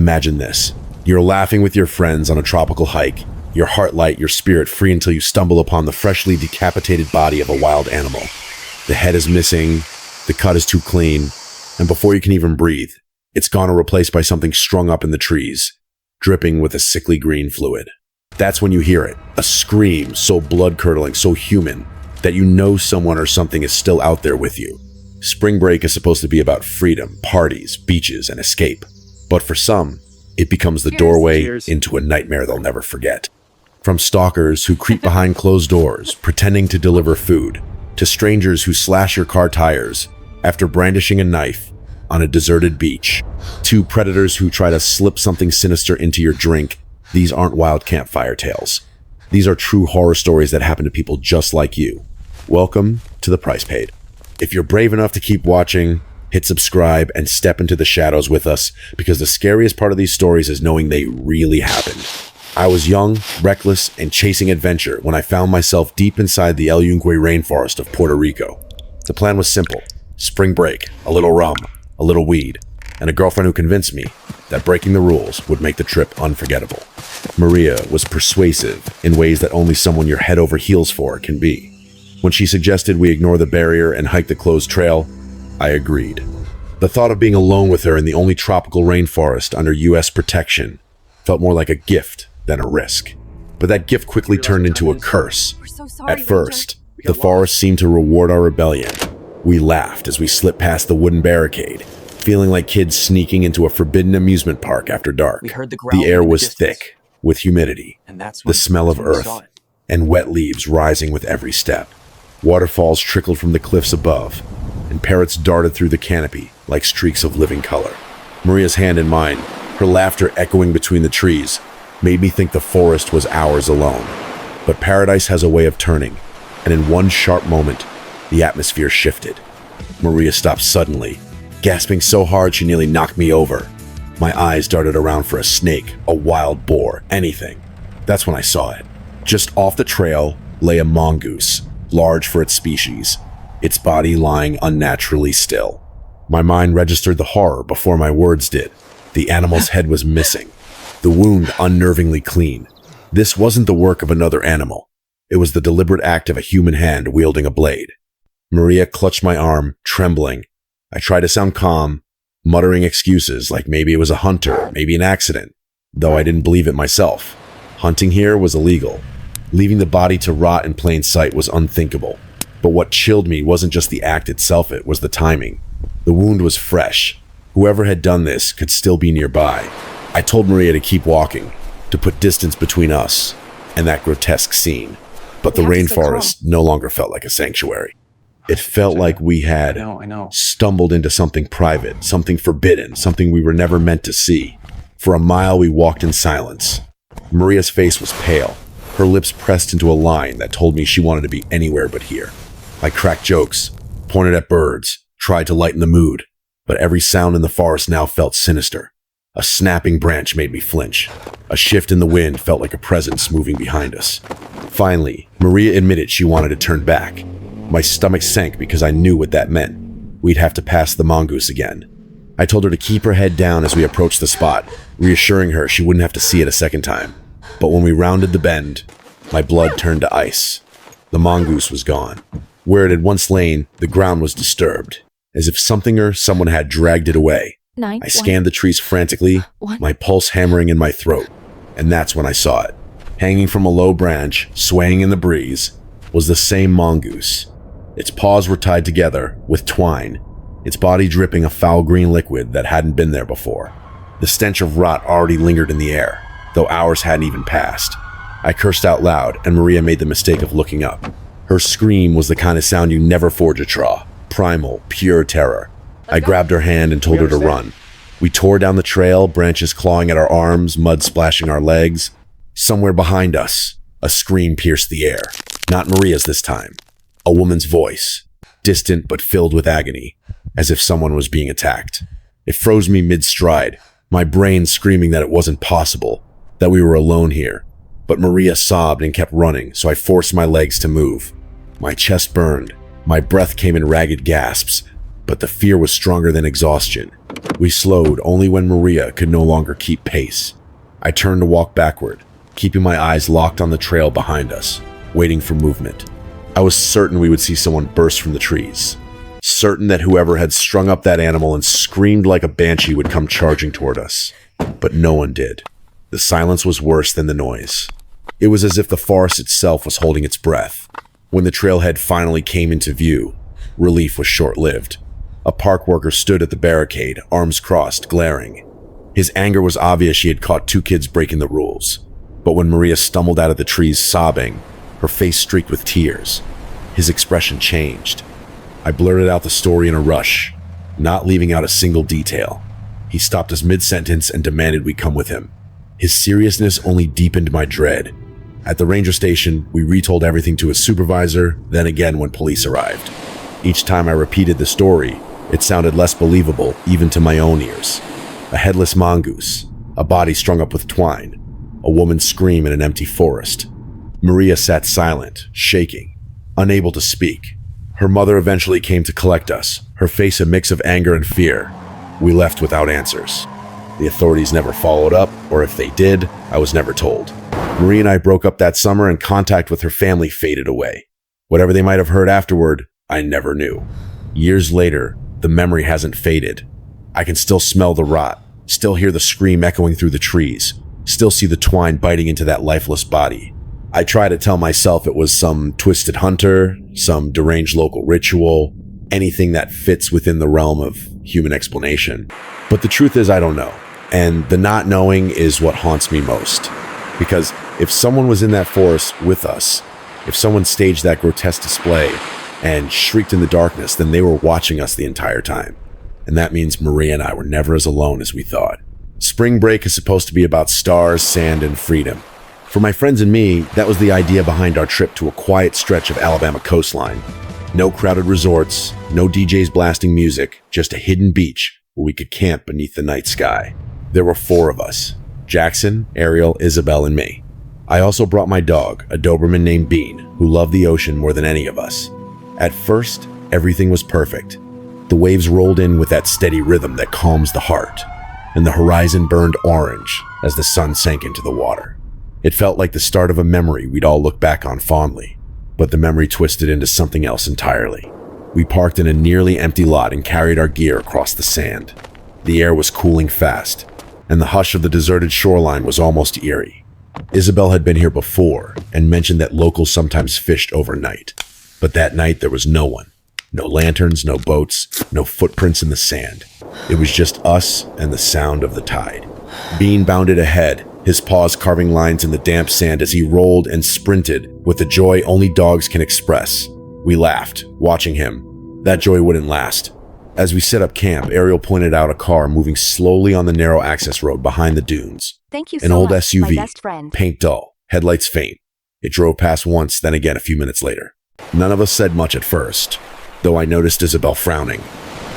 Imagine this. You're laughing with your friends on a tropical hike, your heart light, your spirit free until you stumble upon the freshly decapitated body of a wild animal. The head is missing, the cut is too clean, and before you can even breathe, it's gone or replaced by something strung up in the trees, dripping with a sickly green fluid. That's when you hear it, a scream so blood-curdling, so human, that you know someone or something is still out there with you. Spring break is supposed to be about freedom, parties, beaches, and escape. But for some, it becomes the doorway into a nightmare they'll never forget. From stalkers who creep behind closed doors, pretending to deliver food, to strangers who slash your car tires after brandishing a knife on a deserted beach, to predators who try to slip something sinister into your drink, these aren't wild campfire tales. These are true horror stories that happen to people just like you. Welcome to The Price Paid. If you're brave enough to keep watching, hit subscribe and step into the shadows with us, because the scariest part of these stories is knowing they really happened. I was young, reckless, and chasing adventure when I found myself deep inside the El Yunque rainforest of Puerto Rico. The plan was simple. Spring break, a little rum, a little weed, and a girlfriend who convinced me that breaking the rules would make the trip unforgettable. Maria was persuasive in ways that only someone you're head over heels for can be. When she suggested we ignore the barrier and hike the closed trail, I agreed. The thought of being alone with her in the only tropical rainforest under U.S. protection felt more like a gift than a risk. But that gift quickly turned into a curse. At first, the forest seemed to reward our rebellion. We laughed as we slipped past the wooden barricade, feeling like kids sneaking into a forbidden amusement park after dark. The air was thick with humidity, the smell of earth, and wet leaves rising with every step. Waterfalls trickled from the cliffs above, and parrots darted through the canopy like streaks of living color. Maria's hand in mine, her laughter echoing between the trees, made me think the forest was ours alone. But paradise has a way of turning, and in one sharp moment, the atmosphere shifted. Maria stopped suddenly, gasping so hard she nearly knocked me over. My eyes darted around for a snake, a wild boar, anything. That's when I saw it. Just off the trail lay a mongoose, large for its species, its body lying unnaturally still. My mind registered the horror before my words did. The animal's head was missing, the wound unnervingly clean. This wasn't the work of another animal. It was the deliberate act of a human hand wielding a blade. Maria clutched my arm, trembling. I tried to sound calm, muttering excuses like maybe it was a hunter, maybe an accident, though I didn't believe it myself. Hunting here was illegal. Leaving the body to rot in plain sight was unthinkable. But what chilled me wasn't just the act itself, it was the timing. The wound was fresh. Whoever had done this could still be nearby. I told Maria to keep walking, to put distance between us and that grotesque scene. But the rainforest no longer felt like a sanctuary. It felt like we had stumbled into something private, something forbidden, something we were never meant to see. For a mile we walked in silence. Maria's face was pale, her lips pressed into a line that told me she wanted to be anywhere but here. I cracked jokes, pointed at birds, tried to lighten the mood, but every sound in the forest now felt sinister. A snapping branch made me flinch. A shift in the wind felt like a presence moving behind us. Finally, Maria admitted she wanted to turn back. My stomach sank because I knew what that meant. We'd have to pass the mongoose again. I told her to keep her head down as we approached the spot, reassuring her she wouldn't have to see it a second time. But when we rounded the bend, my blood turned to ice. The mongoose was gone. Where it had once lain, the ground was disturbed, as if something or someone had dragged it away. I scanned the trees frantically, my pulse hammering in my throat, and that's when I saw it. Hanging from a low branch, swaying in the breeze, was the same mongoose. Its paws were tied together with twine, its body dripping a foul green liquid that hadn't been there before. The stench of rot already lingered in the air, though hours hadn't even passed. I cursed out loud, and Maria made the mistake of looking up. Her scream was the kind of sound you never forge a traw, primal, pure terror. I grabbed her hand and told her to run. We tore down the trail, branches clawing at our arms, mud splashing our legs. Somewhere behind us, a scream pierced the air. Not Maria's this time. A woman's voice, distant but filled with agony, as if someone was being attacked. It froze me mid-stride, my brain screaming that it wasn't possible, that we were alone here. But Maria sobbed and kept running, so I forced my legs to move. My chest burned. My breath came in ragged gasps. but the fear was stronger than exhaustion. We slowed only when Maria could no longer keep pace. I turned to walk backward, keeping my eyes locked on the trail behind us, waiting for movement. I was certain we would see someone burst from the trees, certain that whoever had strung up that animal and screamed like a banshee would come charging toward us. But no one did. The silence was worse than the noise. It was as if the forest itself was holding its breath. When the trailhead finally came into view, relief was short-lived. A park worker stood at the barricade, arms crossed, glaring. His anger was obvious. She had caught 2 kids breaking the rules. But when Maria stumbled out of the trees sobbing, her face streaked with tears, his expression changed. I blurted out the story in a rush, not leaving out a single detail. He stopped us mid-sentence and demanded we come with him. His seriousness only deepened my dread. At the ranger station, we retold everything to his supervisor, then again when police arrived. Each time I repeated the story, it sounded less believable even to my own ears. A headless mongoose, a body strung up with twine, a woman's scream in an empty forest. Maria sat silent, shaking, unable to speak. Her mother eventually came to collect us, her face a mix of anger and fear. We left without answers. The authorities never followed up, or if they did, I was never told. Maria and I broke up that summer, and contact with her family faded away. Whatever they might have heard afterward, I never knew. Years later, the memory hasn't faded. I can still smell the rot, still hear the scream echoing through the trees, still see the twine biting into that lifeless body. I try to tell myself it was some twisted hunter, some deranged local ritual, anything that fits within the realm of human explanation. But the truth is I don't know. And the not knowing is what haunts me most. Because if someone was in that forest with us, if someone staged that grotesque display and shrieked in the darkness, then they were watching us the entire time. And that means Maria and I were never as alone as we thought. Spring break is supposed to be about stars, sand, and freedom. For my friends and me, that was the idea behind our trip to a quiet stretch of Alabama coastline. No crowded resorts, no DJs blasting music, just a hidden beach where we could camp beneath the night sky. There were 4 of us: Jackson, Ariel, Isabel, and me. I also brought my dog, a Doberman named Bean, who loved the ocean more than any of us. At first, everything was perfect. The waves rolled in with that steady rhythm that calms the heart, and the horizon burned orange as the sun sank into the water. It felt like the start of a memory we'd all look back on fondly, but the memory twisted into something else entirely. We parked in a nearly empty lot and carried our gear across the sand. The air was cooling fast, and the hush of the deserted shoreline was almost eerie. Isabel had been here before and mentioned that locals sometimes fished overnight, but that night there was no one. No lanterns, no boats, no footprints in the sand. It was just us and the sound of the tide. Bean bounded ahead, his paws carving lines in the damp sand as he rolled and sprinted with the joy only dogs can express. We laughed, watching him. That joy wouldn't last. As we set up camp, Ariel pointed out a car moving slowly on the narrow access road behind the dunes. Thank you so An old much, SUV, my best friend. paint dull, headlights faint. It drove past once, then again a few minutes later. None of us said much at first, though I noticed Isabel frowning.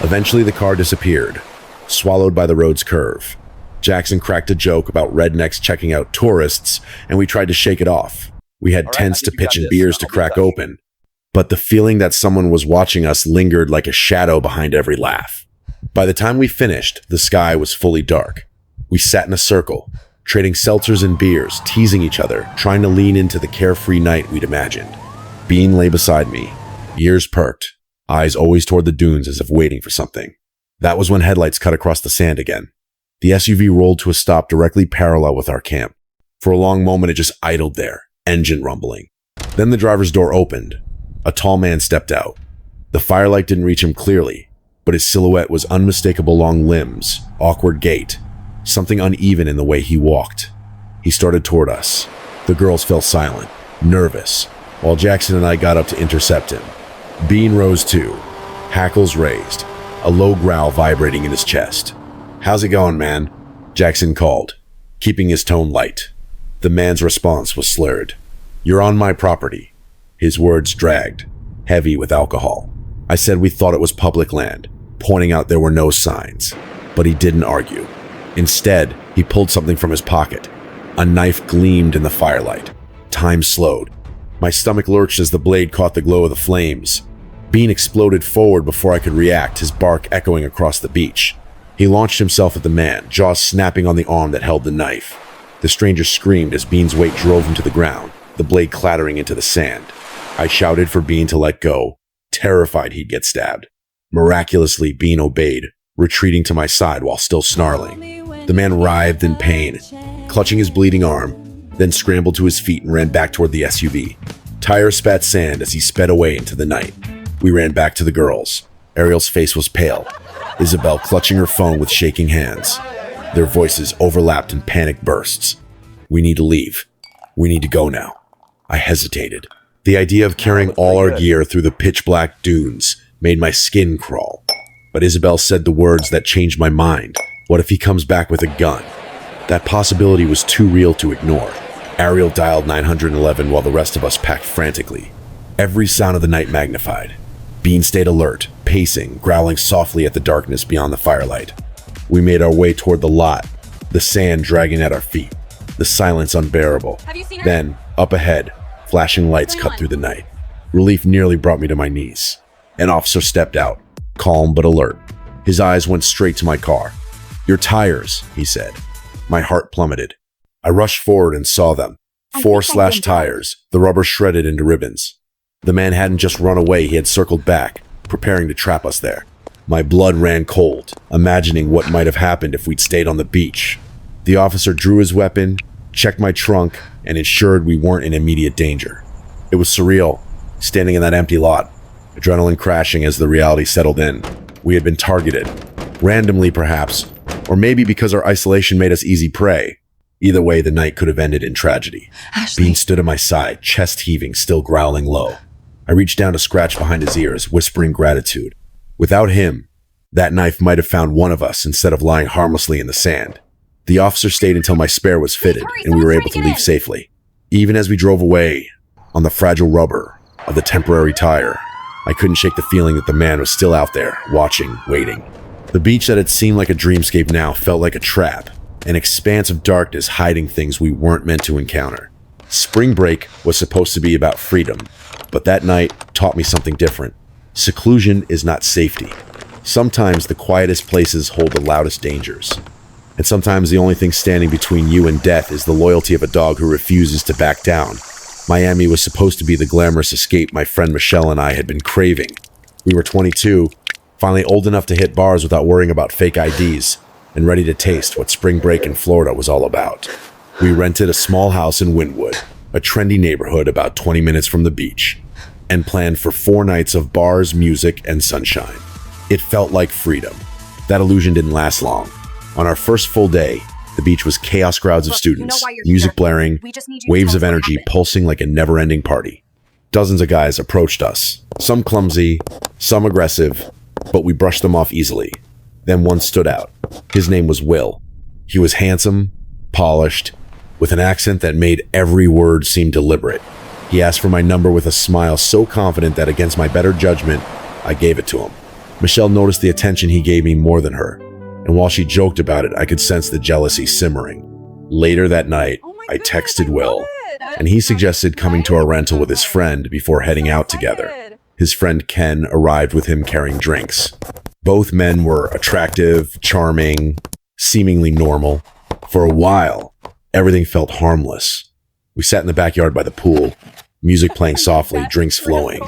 Eventually the car disappeared, swallowed by the road's curve. Jackson cracked a joke about rednecks checking out tourists, and we tried to shake it off. We had tents to pitch and beers to crack open, but the feeling that someone was watching us lingered like a shadow behind every laugh. By the time we finished, the sky was fully dark. We sat in a circle, trading seltzers and beers, teasing each other, trying to lean into the carefree night we'd imagined. Bean lay beside me, ears perked, eyes always toward the dunes as if waiting for something. That was when headlights cut across the sand again. The SUV rolled to a stop directly parallel with our camp. For a long moment, it just idled there, engine rumbling. Then the driver's door opened. A tall man stepped out. The firelight didn't reach him clearly, but his silhouette was unmistakable: long limbs, awkward gait, something uneven in the way he walked. He started toward us. The girls fell silent, nervous, while Jackson and I got up to intercept him. Bean rose too, hackles raised, a low growl vibrating in his chest. "How's it going, man?" Jackson called, keeping his tone light. The man's response was slurred. "You're on my property." His words dragged, heavy with alcohol. I said we thought it was public land, pointing out there were no signs, but he didn't argue. Instead, he pulled something from his pocket. A knife gleamed in the firelight. Time slowed. My stomach lurched as the blade caught the glow of the flames. Bean exploded forward before I could react, his bark echoing across the beach. He launched himself at the man, jaws snapping on the arm that held the knife. The stranger screamed as Bean's weight drove him to the ground, the blade clattering into the sand. I shouted for Bean to let go, terrified he'd get stabbed. Miraculously, Bean obeyed, retreating to my side while still snarling. The man writhed in pain, clutching his bleeding arm, then scrambled to his feet and ran back toward the SUV. Tires spat sand as he sped away into the night. We ran back to the girls. Ariel's face was pale, Isabel clutching her phone with shaking hands. Their voices overlapped in panic bursts. "We need to leave. We need to go now." I hesitated. The idea of carrying all our gear through the pitch-black dunes made my skin crawl. But Isabel said the words that changed my mind. What if he comes back with a gun? That possibility was too real to ignore. Ariel dialed 911 while the rest of us packed frantically. Every sound of the night magnified. Bean stayed alert, pacing, growling softly at the darkness beyond the firelight. We made our way toward the lot, the sand dragging at our feet, the silence unbearable. Then, up ahead, flashing lights cut through the night. Relief nearly brought me to my knees. An officer stepped out, calm but alert. His eyes went straight to my car. "Your tires," he said. My heart plummeted. I rushed forward and saw them. 4 slashed tires, the rubber shredded into ribbons. The man hadn't just run away, he had circled back, preparing to trap us there. My blood ran cold, imagining what might have happened if we'd stayed on the beach. The officer drew his weapon, checked my trunk, and ensured we weren't in immediate danger. It was surreal, standing in that empty lot, adrenaline crashing as the reality settled in. We had been targeted, randomly perhaps, or maybe because our isolation made us easy prey. Either way, the night could have ended in tragedy. Ashley. Bean stood at my side, chest heaving, still growling low. I reached down to scratch behind his ears, whispering gratitude. Without him, that knife might have found one of us instead of lying harmlessly in the sand. The officer stayed until my spare was fitted, and we were able to leave safely. Even as we drove away, on the fragile rubber of the temporary tire, I couldn't shake the feeling that the man was still out there, watching, waiting. The beach that had seemed like a dreamscape now felt like a trap, an expanse of darkness hiding things we weren't meant to encounter. Spring break was supposed to be about freedom, but that night taught me something different. Seclusion is not safety. Sometimes the quietest places hold the loudest dangers. And sometimes the only thing standing between you and death is the loyalty of a dog who refuses to back down. Miami was supposed to be the glamorous escape my friend Michelle and I had been craving. We were 22, finally old enough to hit bars without worrying about fake IDs, and ready to taste what spring break in Florida was all about. We rented a small house in Wynwood, a trendy neighborhood about 20 minutes from the beach, and planned for 4 nights of bars, music, and sunshine. It felt like freedom. That illusion didn't last long. On our first full day, the beach was chaos crowds of students, music blaring, waves of energy pulsing like a never-ending party. Dozens of guys approached us, some clumsy, some aggressive, but we brushed them off easily. Then one stood out. His name was Will. He was handsome, polished, with an accent that made every word seem deliberate. He asked for my number with a smile so confident that against my better judgment, I gave it to him. Michelle noticed the attention he gave me more than her, and while she joked about it, I could sense the jealousy simmering. Later that night, I texted Will, and he suggested coming to our rental with his friend before heading out together. His friend Ken arrived with him carrying drinks. Both men were attractive, charming, seemingly normal. For a while, everything felt harmless. We sat in the backyard by the pool, music playing softly, drinks flowing.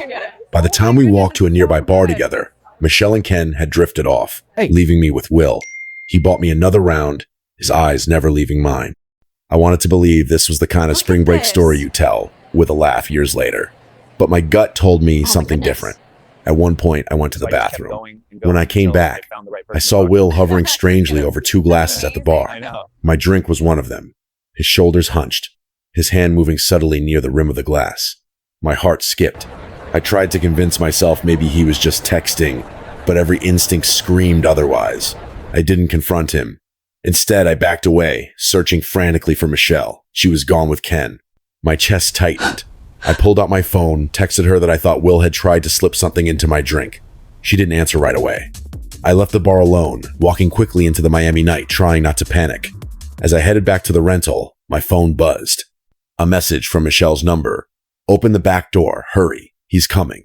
By the time we walked to a nearby bar together, Michelle and Ken had drifted off, leaving me with Will. He bought me another round, his eyes never leaving mine. I wanted to believe this was the kind of spring break story you tell, with a laugh years later. But my gut told me something different. At one point, I went to the bathroom. When I came back, I saw Will hovering strangely over 2 glasses at the bar. My drink was one of them. His shoulders hunched, his hand moving subtly near the rim of the glass. My heart skipped. I tried to convince myself maybe he was just texting, but every instinct screamed otherwise. I didn't confront him. Instead, I backed away, searching frantically for Michelle. She was gone with Ken. My chest tightened. I pulled out my phone, texted her that I thought Will had tried to slip something into my drink. She didn't answer right away. I left the bar alone, walking quickly into the Miami night, trying not to panic. As I headed back to the rental, my phone buzzed. A message from Michelle's number. "Open the back door, hurry. He's coming.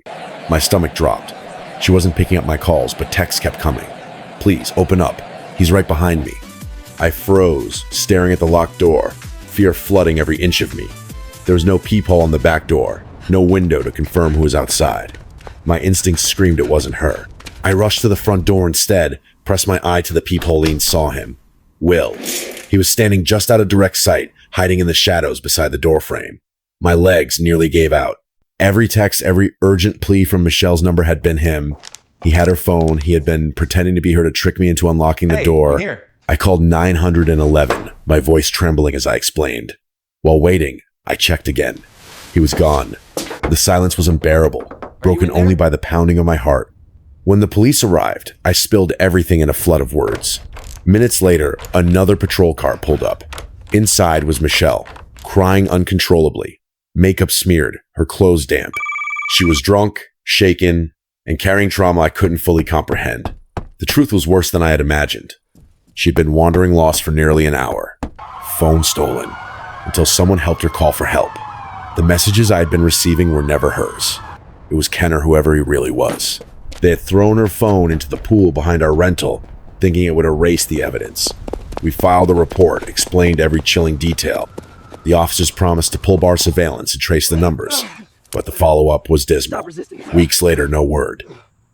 My stomach dropped. She wasn't picking up my calls, but texts kept coming. Please, open up. He's right behind me. I froze, staring at the locked door, fear flooding every inch of me. There was no peephole on the back door, no window to confirm who was outside. My instincts screamed it wasn't her. I rushed to the front door instead, pressed my eye to the peephole and saw him. Will. He was standing just out of direct sight, hiding in the shadows beside the doorframe. My legs nearly gave out. Every text, every urgent plea from Michelle's number had been him. He had her phone. He had been pretending to be her to trick me into unlocking the door. I'm here. I called 911, my voice trembling as I explained. While waiting, I checked again. He was gone. The silence was unbearable, broken only by the pounding of my heart. When the police arrived, I spilled everything in a flood of words. Minutes later, another patrol car pulled up. Inside was Michelle, crying uncontrollably, makeup smeared, her clothes damp. She was drunk, shaken, and carrying trauma I couldn't fully comprehend. The truth was worse than I had imagined. She'd been wandering lost for nearly an hour. Phone stolen, until someone helped her call for help. The messages I had been receiving were never hers. It was Ken or whoever he really was. They had thrown her phone into the pool behind our rental, thinking it would erase the evidence. We filed a report, explained every chilling detail. The officers promised to pull bar surveillance and trace the numbers, but the follow-up was dismal. Weeks later, no word.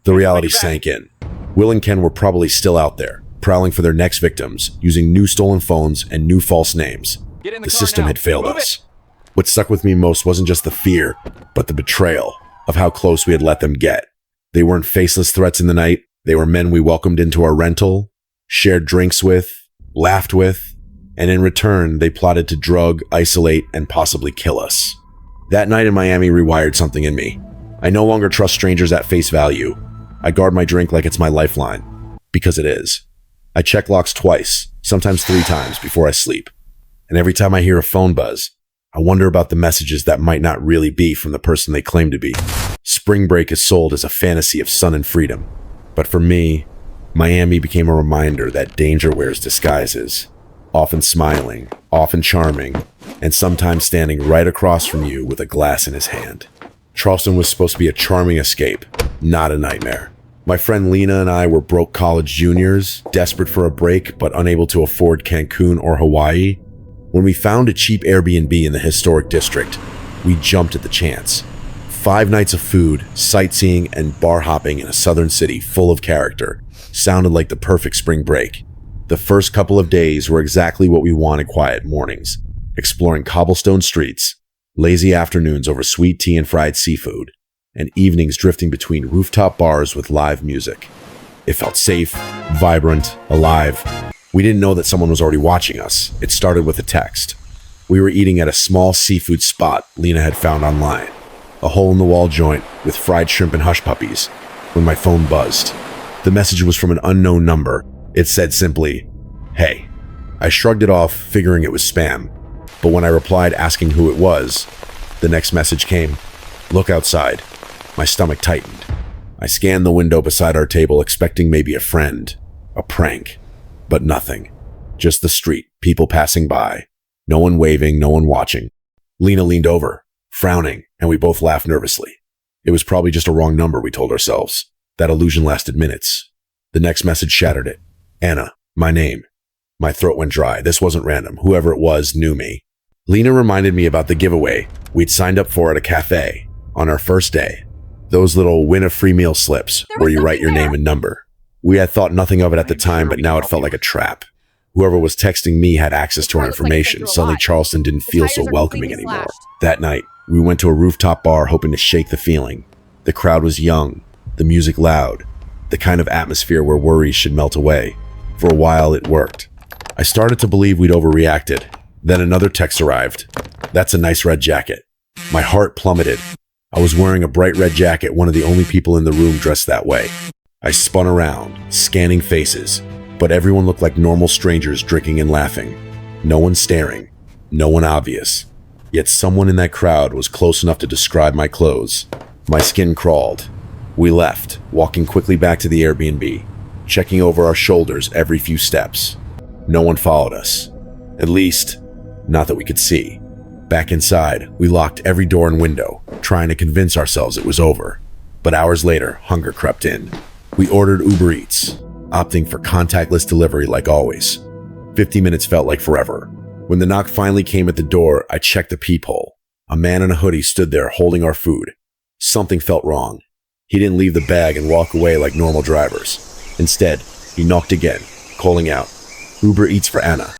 The reality sank in. Will and Ken were probably still out there, prowling for their next victims, using new stolen phones and new false names. The system had failed us. What stuck with me most wasn't just the fear, but the betrayal of how close we had let them get. They weren't faceless threats in the night. They were men we welcomed into our rental, shared drinks with, laughed with, and in return, they plotted to drug, isolate, and possibly kill us. That night in Miami rewired something in me. I no longer trust strangers at face value. I guard my drink like it's my lifeline, because it is. I check locks twice, sometimes 3 times before I sleep. And every time I hear a phone buzz, I wonder about the messages that might not really be from the person they claim to be. Spring break is sold as a fantasy of sun and freedom. But for me, Miami became a reminder that danger wears disguises, often smiling, often charming, and sometimes standing right across from you with a glass in his hand. Charleston was supposed to be a charming escape, not a nightmare. My friend Lena and I were broke college juniors, desperate for a break but unable to afford Cancun or Hawaii. When we found a cheap Airbnb in the historic district, we jumped at the chance. 5 nights of food, sightseeing, and bar hopping in a southern city full of character sounded like the perfect spring break. The first couple of days were exactly what we wanted: quiet mornings, exploring cobblestone streets, lazy afternoons over sweet tea and fried seafood, and evenings drifting between rooftop bars with live music. It felt safe, vibrant, alive. We didn't know that someone was already watching us. It started with a text. We were eating at a small seafood spot Lena had found online, a hole-in-the-wall joint with fried shrimp and hush puppies, when my phone buzzed. The message was from an unknown number. It said simply, "Hey." I shrugged it off, figuring it was spam. But when I replied asking who it was, the next message came, "Look outside." My stomach tightened. I scanned the window beside our table, expecting maybe a friend, a prank. But nothing. Just the street, people passing by. No one waving, no one watching. Lena leaned over, frowning, and we both laughed nervously. It was probably just a wrong number, we told ourselves. That illusion lasted minutes. The next message shattered it. "Anna, my name." My throat went dry. This wasn't random. Whoever it was knew me. Lena reminded me about the giveaway we'd signed up for at a cafe on our first day. Those little win a free meal slips where you write your name and number. We had thought nothing of it at the time, but now it felt like a trap. Whoever was texting me had access to our information. Suddenly Charleston didn't feel so welcoming anymore. That night, we went to a rooftop bar hoping to shake the feeling. The crowd was young, the music loud, the kind of atmosphere where worries should melt away. For a while, it worked. I started to believe we'd overreacted. Then another text arrived. "That's a nice red jacket." My heart plummeted. I was wearing a bright red jacket, one of the only people in the room dressed that way. I spun around, scanning faces, but everyone looked like normal strangers drinking and laughing. No one staring, no one obvious. Yet someone in that crowd was close enough to describe my clothes. My skin crawled. We left, walking quickly back to the Airbnb, checking over our shoulders every few steps. No one followed us. At least, not that we could see. Back inside, we locked every door and window, trying to convince ourselves it was over. But hours later, hunger crept in. We ordered Uber Eats, opting for contactless delivery like always. 50 minutes felt like forever. When the knock finally came at the door, I checked the peephole. A man in a hoodie stood there holding our food. Something felt wrong. He didn't leave the bag and walk away like normal drivers. Instead, he knocked again, calling out, "Uber Eats for Anna."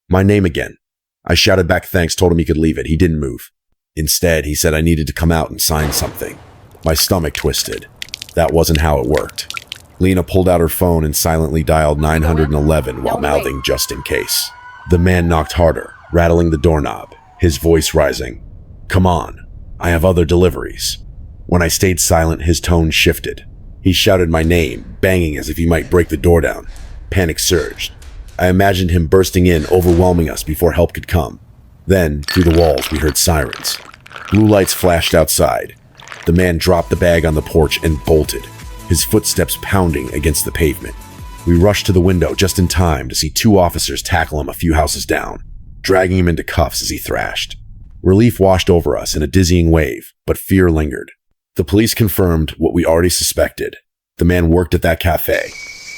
My name again. I shouted back thanks, told him he could leave it. He didn't move. Instead, he said I needed to come out and sign something. My stomach twisted. That wasn't how it worked. Lena pulled out her phone and silently dialed 911 while mouthing just in case. The man knocked harder, rattling the doorknob, his voice rising. "Come on, I have other deliveries." When I stayed silent, his tone shifted. He shouted my name, banging as if he might break the door down. Panic surged. I imagined him bursting in, overwhelming us before help could come. Then, through the walls, we heard sirens. Blue lights flashed outside. The man dropped the bag on the porch and bolted, his footsteps pounding against the pavement. We rushed to the window just in time to see two officers tackle him a few houses down, dragging him into cuffs as he thrashed. Relief washed over us in a dizzying wave, but fear lingered. The police confirmed what we already suspected. The man worked at that cafe.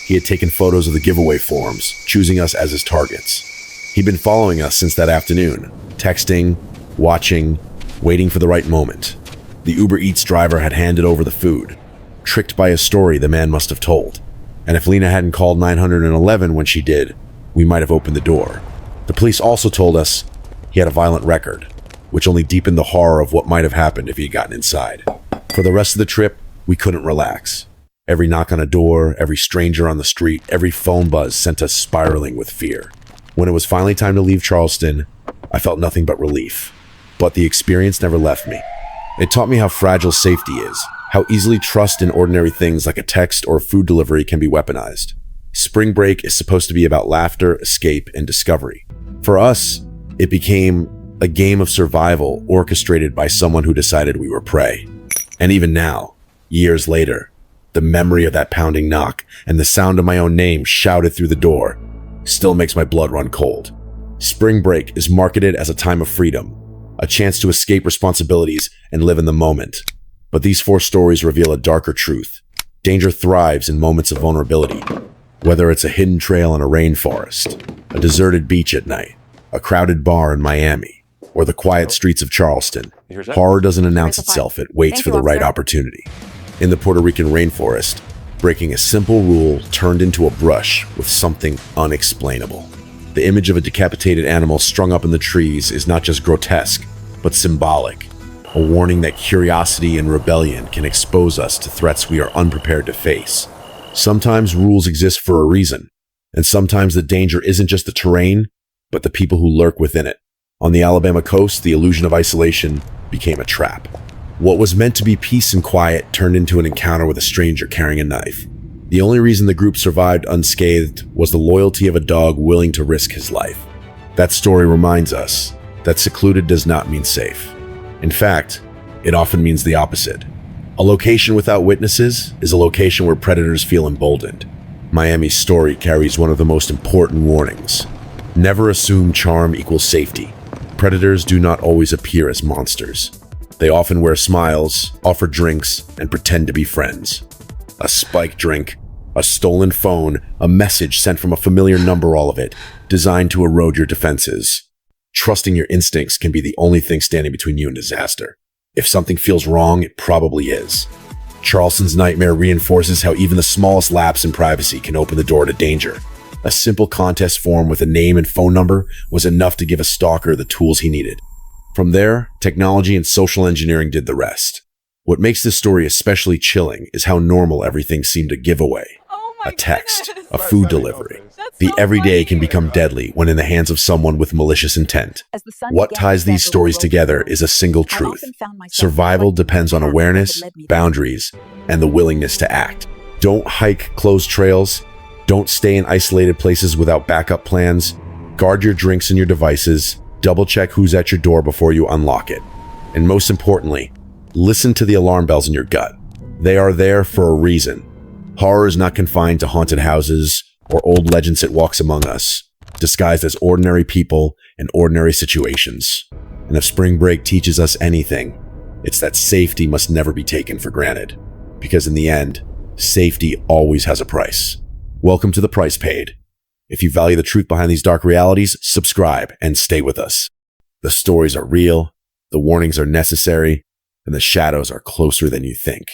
He had taken photos of the giveaway forms, choosing us as his targets. He'd been following us since that afternoon, texting, watching, waiting for the right moment. The Uber Eats driver had handed over the food, tricked by a story the man must have told. And if Lena hadn't called 911 when she did, we might have opened the door. The police also told us he had a violent record, which only deepened the horror of what might have happened if he had gotten inside. For the rest of the trip, we couldn't relax. Every knock on a door, every stranger on the street, every phone buzz sent us spiraling with fear. When it was finally time to leave Charleston, I felt nothing but relief. But the experience never left me. It taught me how fragile safety is, how easily trust in ordinary things like a text or food delivery can be weaponized. Spring break is supposed to be about laughter, escape, and discovery. For us, it became a game of survival orchestrated by someone who decided we were prey. And even now, years later, the memory of that pounding knock and the sound of my own name shouted through the door still makes my blood run cold. Spring break is marketed as a time of freedom, a chance to escape responsibilities and live in the moment. But these four stories reveal a darker truth. Danger thrives in moments of vulnerability, whether it's a hidden trail in a rainforest, a deserted beach at night, a crowded bar in Miami, or the quiet streets of Charleston. Horror doesn't announce itself, it waits for the right opportunity. In the Puerto Rican rainforest, breaking a simple rule turned into a brush with something unexplainable. The image of a decapitated animal strung up in the trees is not just grotesque, but symbolic, a warning that curiosity and rebellion can expose us to threats we are unprepared to face. Sometimes rules exist for a reason, and sometimes the danger isn't just the terrain, but the people who lurk within it. On the Alabama coast, the illusion of isolation became a trap. What was meant to be peace and quiet turned into an encounter with a stranger carrying a knife. The only reason the group survived unscathed was the loyalty of a dog willing to risk his life. That story reminds us that secluded does not mean safe. In fact, it often means the opposite. A location without witnesses is a location where predators feel emboldened. Miami's story carries one of the most important warnings. Never assume charm equals safety. Predators do not always appear as monsters. They often wear smiles, offer drinks, and pretend to be friends. A spiked drink, a stolen phone, a message sent from a familiar number, all of it, designed to erode your defenses. Trusting your instincts can be the only thing standing between you and disaster. If something feels wrong, it probably is. Charleston's nightmare reinforces how even the smallest lapse in privacy can open the door to danger. A simple contest form with a name and phone number was enough to give a stalker the tools he needed. From there, technology and social engineering did the rest. What makes this story especially chilling is how normal everything seemed to give away. A text, a food delivery. The everyday can become deadly when in the hands of someone with malicious intent. What ties these stories together is a single truth. Survival depends on awareness, boundaries, and the willingness to act. Don't hike closed trails. Don't stay in isolated places without backup plans. Guard your drinks and your devices. Double check who's at your door before you unlock it. And most importantly, listen to the alarm bells in your gut. They are there for a reason. Horror is not confined to haunted houses or old legends that walks among us, disguised as ordinary people in ordinary situations. And if spring break teaches us anything, It's that safety must never be taken for granted, because in the end, safety always has a price. Welcome to The Price Paid. If you value the truth behind these dark realities, subscribe and stay with us. The stories are real, the warnings are necessary, and the shadows are closer than you think.